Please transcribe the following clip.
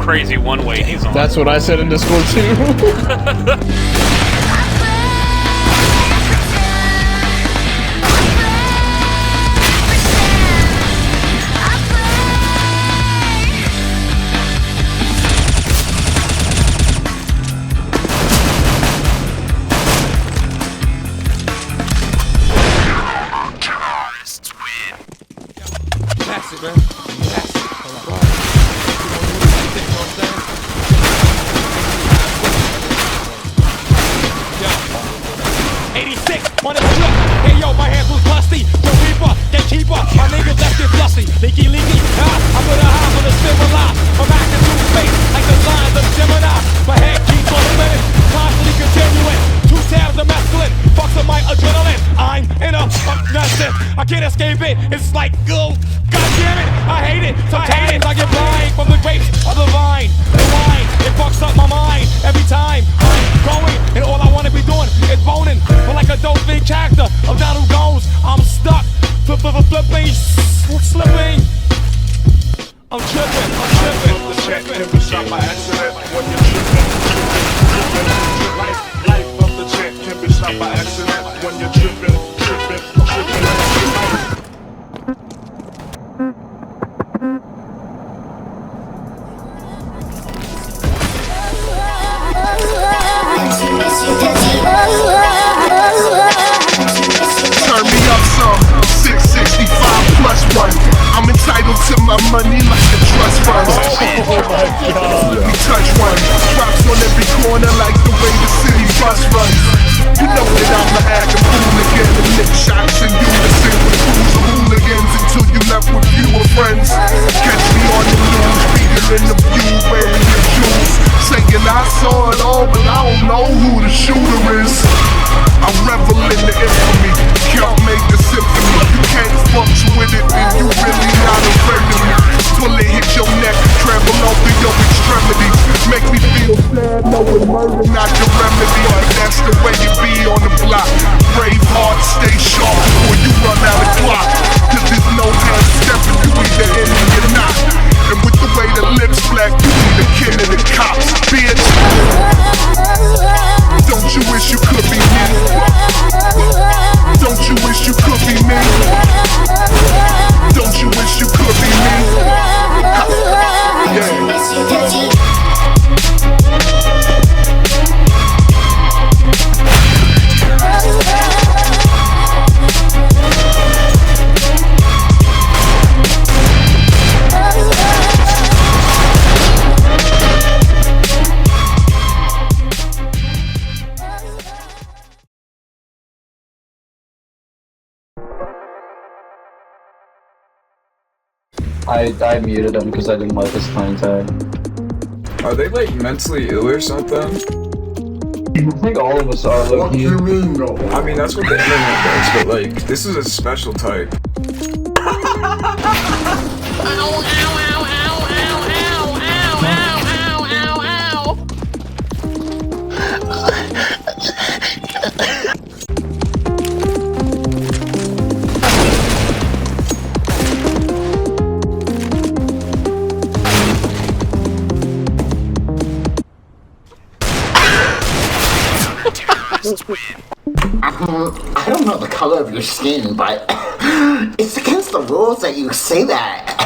crazy one-way he's on. That's what I said in Discord too. Pass it, man. Pass it. Hold on. 86 on the flip. Hey yo, my hands was busty. The Reaper, gatekeeper. My niggas left it fluffy. Leaky, leaky. I'm with a high on the civilized. I'm acting through space like the lines of Gemini. My head keeps on spinning, constantly continuing. 2 tabs of masculine. Fucks with my adrenaline. I'm in a nonsense. I can't escape it. It's like, oh, god damn it. I hate it. Sometimes I get blind from the grapes of the vine. The wine, it fucks up my mind every time I'm going, and all I wanna be doing is boning. But like a dope big character of Donald who goes, I'm stuck, flipping, slipping. I'm tripping. The check can be shot by accident when you're tripping. Life of the check can be shot by accident when you're tripping. Turn me up some 665 plus one. I'm entitled to my money like a trust fund. We touch one. Drops on every corner like the way the city bus runs. You know that I'm the acting hooligan and lick shots in unison with crews of hooligans until you left with fewer friends. Catch me on the news, beating in the view, wearing your jewels, saying I saw it all, but I don't know who the shooter is. I revel in the infamy, can't make the symphony. You can't function with it, then you really not a friend of me. Bullet hit your neck, travel over your extremities. Make me feel sad, knowing murder not the remedy. But that's the way you be on the block. Brave heart, stay sharp before you run out of clock. Cause there's no half stepping, you either in or you're not. And with the way the lips black, you be the king of the cops, bitch. Don't you wish you could be me? Don't you wish you could be me? Don't you wish you could be me? Yeah. I muted him because I didn't like his playing tag. Are they like mentally ill or something? I think all of us are. What do you mean, though? I mean, that's what the internet does, but like, this is a special type. I don't know the color of your skin, but it's against the rules that you say that.